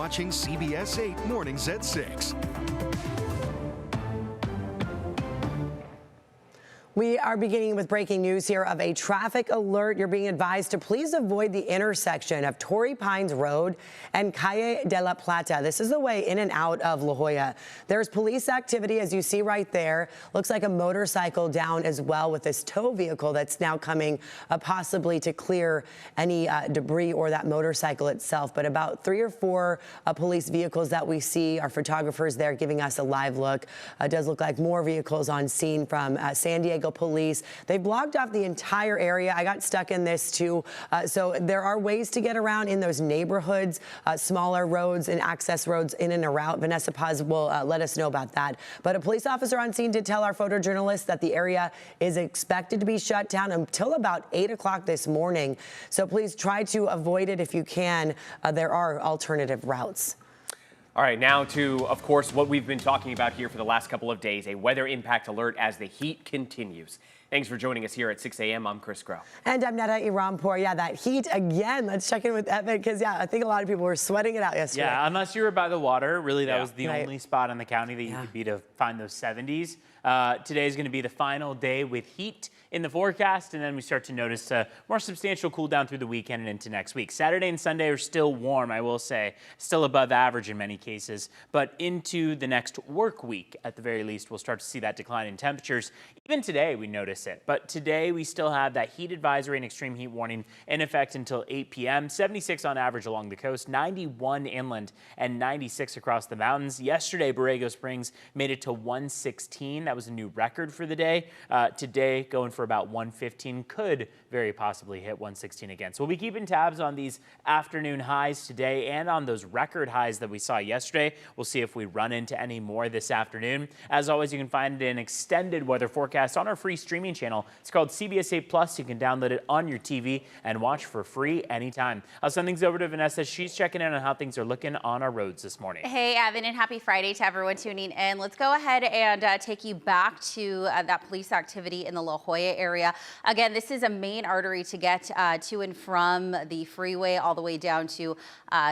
watching CBS 8 Mornings at 6. We are beginning with breaking news here of a traffic alert. You're being advised to please avoid the intersection of Torrey Pines Road and Calle de la Plata. This is the way in and out of La Jolla. There's police activity, as you see right there. Looks like a motorcycle down as well with this tow vehicle that's now coming possibly to clear any debris or that motorcycle itself. But about 3 or 4 police vehicles that we see. Our photographers there giving us a live look. It does look like more vehicles on scene from San Diego police. They blocked off the entire area. I got stuck in this too. So there are ways to get around in those neighborhoods, smaller roads and access roads in and around. Vanessa Paz will let us know about that. But a police officer on scene did tell our photojournalist that the area is expected to be shut down until about 8 o'clock this morning. So please try to avoid it if you can. There are alternative routes. All right, now to, of course, what we've been talking about here for the last couple of days, a weather impact alert as the heat continues. Thanks for joining us here at 6 a.m. I'm Chris Groh. And I'm Netta Irampour. Yeah, that heat again. Let's check in with Evan because, yeah, I think a lot of people were sweating it out yesterday. Yeah, unless you were by the water, really that was the only spot in the county that you could be to find those 70s. Today is going to be the final day with heat in the forecast, and then we start to notice a more substantial cool down through the weekend and into next week. Saturday and Sunday are still warm, I will say, still above average in many cases, but into the next work week, at the very least, we'll start to see that decline in temperatures. Even today, we notice it, but today we still have that heat advisory and extreme heat warning in effect until 8 p.m. 76 on average along the coast, 91 inland, and 96 across the mountains. Yesterday, Borrego Springs made it to 116. That was a new record for the day. Today, going for about 115, could very possibly hit 116 again. So we'll be keeping tabs on these afternoon highs today and on those record highs that we saw yesterday. We'll see if we run into any more this afternoon. As always, you can find an extended weather forecast on our free streaming channel. It's called CBS 8 Plus. You can download it on your TV and watch for free anytime. I'll send things over to Vanessa. She's checking in on how things are looking on our roads this morning. Hey, Evan, and happy Friday to everyone tuning in. Let's go ahead and take you back to that police activity in the La Jolla area. Again, this is a main artery to get to and from the freeway all the way down to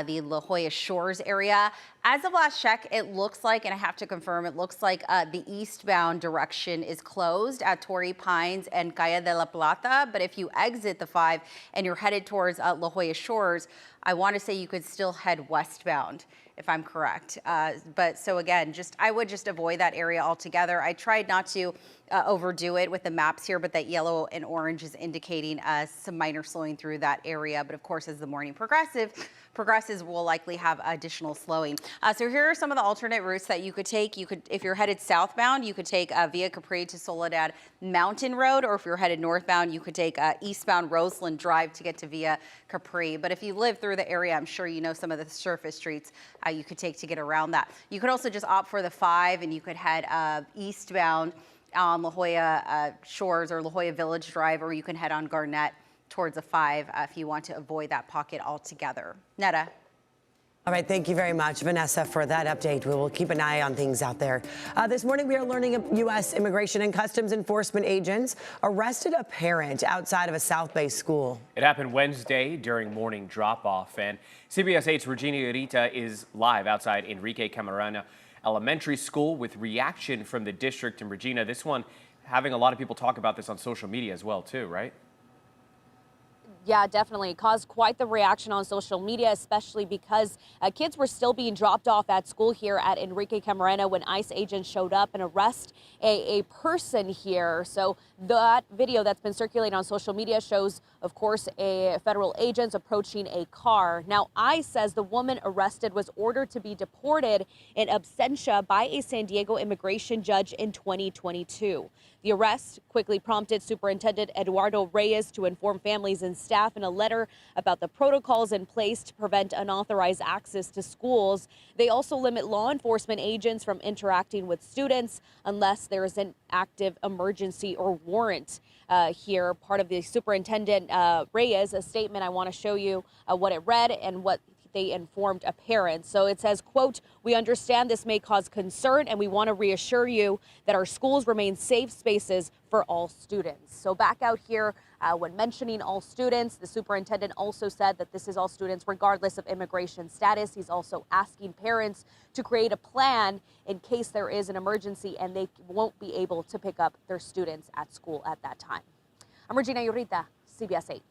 the La Jolla Shores area. As of last check, it looks like, and I have to confirm, it looks like the eastbound direction is closed at Torrey Pines and Calle de la Plata. But if you exit the 5 and you're headed towards La Jolla Shores, I want to say you could still head westbound, if I'm correct. But so again, I would just avoid that area altogether. I tried not to overdo it with the maps here, but that yellow and orange is indicating some minor slowing through that area. But of course, as the morning progresses, we'll likely have additional slowing. So here are some of the alternate routes that you could take. If you're headed southbound, you could take Via Capri to Soledad Mountain Road, or if you're headed northbound, you could take eastbound Roseland Drive to get to Via Capri. But if you live through the area, I'm sure you know some of the surface streets you could take to get around that. You could also just opt for the 5 and you could head eastbound on La Jolla Shores or La Jolla Village Drive, or you can head on Garnett towards a 5 if you want to avoid that pocket altogether. Netta. All right, thank you very much, Vanessa, for that update. We will keep an eye on things out there. This morning, we are learning U.S. Immigration and Customs Enforcement agents arrested a parent outside of a South Bay school. It happened Wednesday during morning drop-off, and CBS 8's Regina Urita is live outside Enrique Camarena Elementary School with reaction from the district. And Regina, this one having a lot of people talk about this on social media as well, too, right? Yeah, definitely. It caused quite the reaction on social media, especially because kids were still being dropped off at school here at Enrique Camarena when ICE agents showed up and arrest a person here. So that video that's been circulating on social media shows, of course, a federal agents approaching a car. Now, ICE says the woman arrested was ordered to be deported in absentia by a San Diego immigration judge in 2022. The arrest quickly prompted Superintendent Eduardo Reyes to inform families and staff in a letter about the protocols in place to prevent unauthorized access to schools. They also limit law enforcement agents from interacting with students unless there is an active emergency or warrant. Here, part of the Superintendent Reyes, a statement, I want to show you what it read and what they informed a parent. So it says, quote, "We understand this may cause concern and we want to reassure you that our schools remain safe spaces for all students." So back out here When mentioning all students, the superintendent also said that this is all students regardless of immigration status. He's also asking parents to create a plan in case there is an emergency and they won't be able to pick up their students at school at that time. I'm Regina Urita, CBS 8.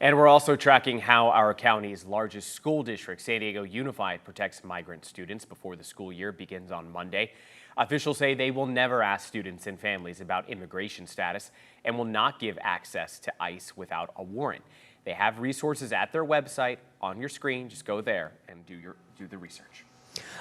And we're also tracking how our county's largest school district, San Diego Unified, protects migrant students before the school year begins on Monday. Officials say they will never ask students and families about immigration status and will not give access to ICE without a warrant. They have resources at their website on your screen. Just go there and do the research.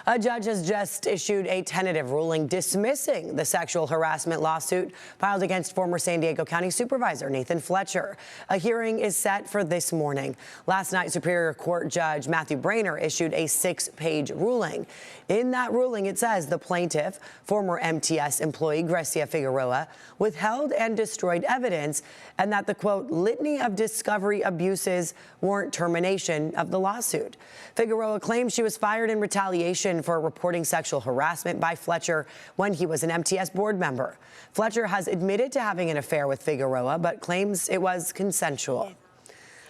A judge has just issued a tentative ruling dismissing the sexual harassment lawsuit filed against former San Diego County Supervisor Nathan Fletcher. A hearing is set for this morning. Last night, Superior Court Judge Matthew Brainer issued a 6-page ruling. In that ruling, it says the plaintiff, former MTS employee Grecia Figueroa, withheld and destroyed evidence, and that the, quote, litany of discovery abuses warrant termination of the lawsuit. Figueroa claims she was fired in retaliation for reporting sexual harassment by Fletcher when he was an MTS board member. Fletcher has admitted to having an affair with Figueroa, but claims it was consensual.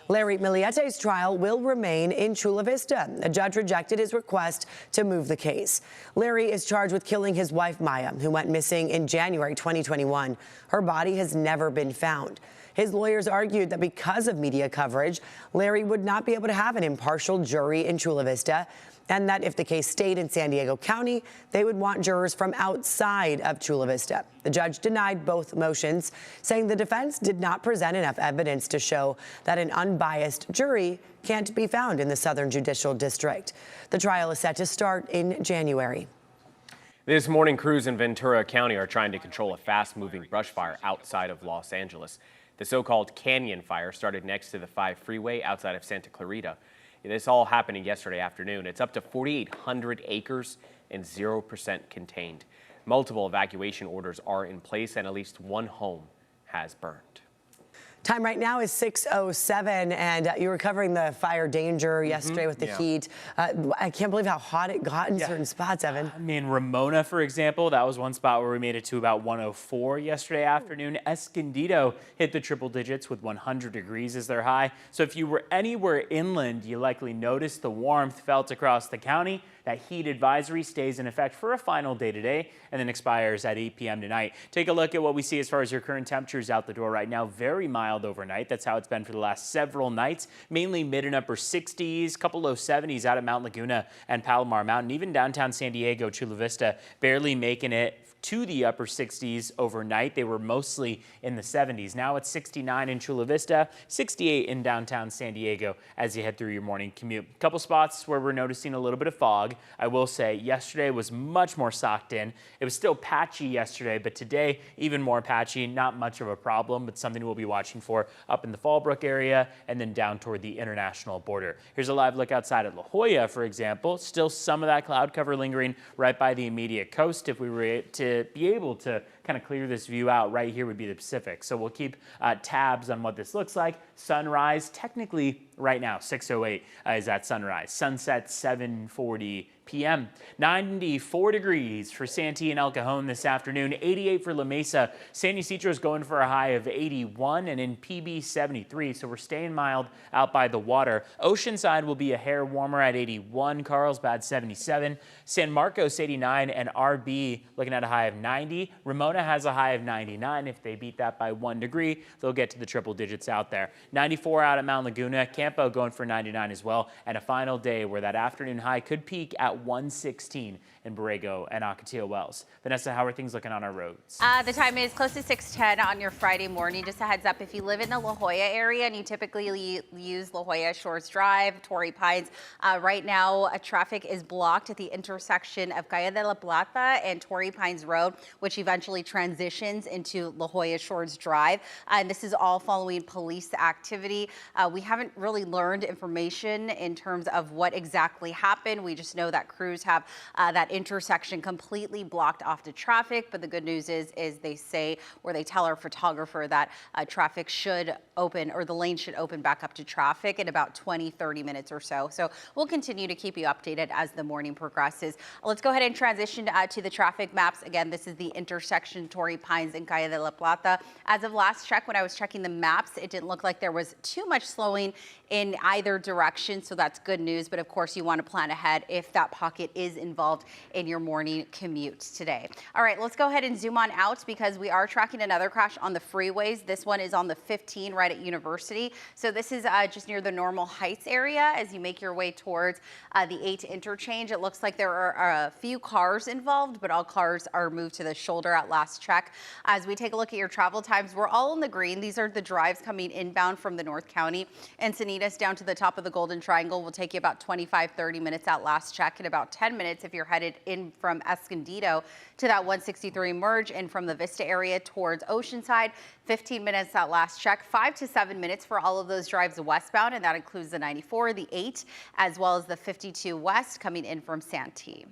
Larry Miliete's trial will remain in Chula Vista. A judge rejected his request to move the case. Larry is charged with killing his wife, Maya, who went missing in January 2021. Her body has never been found. His lawyers argued that because of media coverage, Larry would not be able to have an impartial jury in Chula Vista, and that if the case stayed in San Diego County, they would want jurors from outside of Chula Vista. The judge denied both motions, saying the defense did not present enough evidence to show that an unbiased jury can't be found in the Southern Judicial District. The trial is set to start in January. This morning, crews in Ventura County are trying to control a fast-moving brush fire outside of Los Angeles. The so-called Canyon Fire started next to the 5 freeway outside of Santa Clarita. This all happening yesterday afternoon. It's up to 4,800 acres and 0% contained. Multiple evacuation orders are in place and at least one home has burned. Time right now is 6:07, and you were covering the fire danger yesterday with the heat. I can't believe how hot it got in certain spots, Evan. I mean, Ramona, for example, that was one spot where we made it to about 104 yesterday afternoon. Escondido hit the triple digits with 100 degrees as their high. So if you were anywhere inland, you likely noticed the warmth felt across the county. That heat advisory stays in effect for a final day today and then expires at 8 p.m. tonight. Take a look at what we see as far as your current temperatures out the door right now. Very mild overnight. That's how it's been for the last several nights. Mainly mid and upper 60s, couple low 70s out at Mount Laguna and Palomar Mountain. Even downtown San Diego, Chula Vista, barely making it to the upper 60s overnight. They were mostly in the 70s. Now it's 69 in Chula Vista, 68 in downtown San Diego as you head through your morning commute. A couple spots where we're noticing a little bit of fog. I will say yesterday was much more socked in. It was still patchy yesterday, but today even more patchy. Not much of a problem, but something we'll be watching for up in the Fallbrook area and then down toward the international border. Here's a live look outside at La Jolla, for example. Still some of that cloud cover lingering right by the immediate coast. If we were to be able to kind of clear this view out, right here would be the Pacific. So we'll keep tabs on what this looks like. Sunrise, technically right now, 6:08 is that sunrise. Sunset, 7:40 p.m. 94 degrees for Santee and El Cajon this afternoon. 88 for La Mesa. San Ysidro is going for a high of 81 and in PB 73. So we're staying mild out by the water. Oceanside will be a hair warmer at 81. Carlsbad 77. San Marcos 89 and RB looking at a high of 90. Ramona has a high of 99. If they beat that by 1 degree, they'll get to the triple digits out there. 94 out at Mount Laguna. Campo going for 99 as well. And a final day where that afternoon high could peak at 116 in Borrego and Ocotillo Wells. Vanessa, how are things looking on our roads? The time is close to 6:10 on your Friday morning. Just a heads up, if you live in the La Jolla area and you typically use La Jolla Shores Drive, Torrey Pines, right now traffic is blocked at the intersection of Calle de la Plata and Torrey Pines Road, which eventually transitions into La Jolla Shores Drive. And this is all following police activity. We haven't really learned information in terms of what exactly happened. We just know that that crews have that intersection completely blocked off to traffic. But the good news is they say, or they tell our photographer, that traffic should open, or the lane should open back up to traffic in about 20-30 minutes or so. So we'll continue to keep you updated as the morning progresses. Let's go ahead and transition to the traffic maps. Again, this is the intersection Torrey Pines and Calle de la Plata. As of last check, when I was checking the maps, it didn't look like there was too much slowing in either direction, so that's good news. But of course, you want to plan ahead if that pocket is involved in your morning commute today. All right, let's go ahead and zoom on out because we are tracking another crash on the freeways. This one is on the 15 right at University. So this is just near the Normal Heights area as you make your way towards the 8 interchange. It looks like there are a few cars involved, but all cars are moved to the shoulder at last check. As we take a look at your travel times, we're all in the green. These are the drives coming inbound from the North County. Encinitas down to the top of the Golden Triangle will take you about 25-30 minutes at last check, and about 10 minutes if you're headed in from Escondido to that 163 merge, and from the Vista area towards Oceanside, 15 minutes at last check, 5 to 7 minutes for all of those drives westbound, and that includes the 94, the 8, as well as the 52 west coming in from Santee.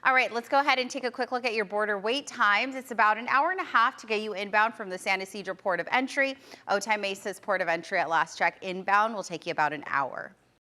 All right, let's go ahead and take a quick look at your border wait times. It's about an hour and a half to get you inbound from the San Ysidro port of entry. Otay Mesa's port of entry at last check inbound will take you about an hour.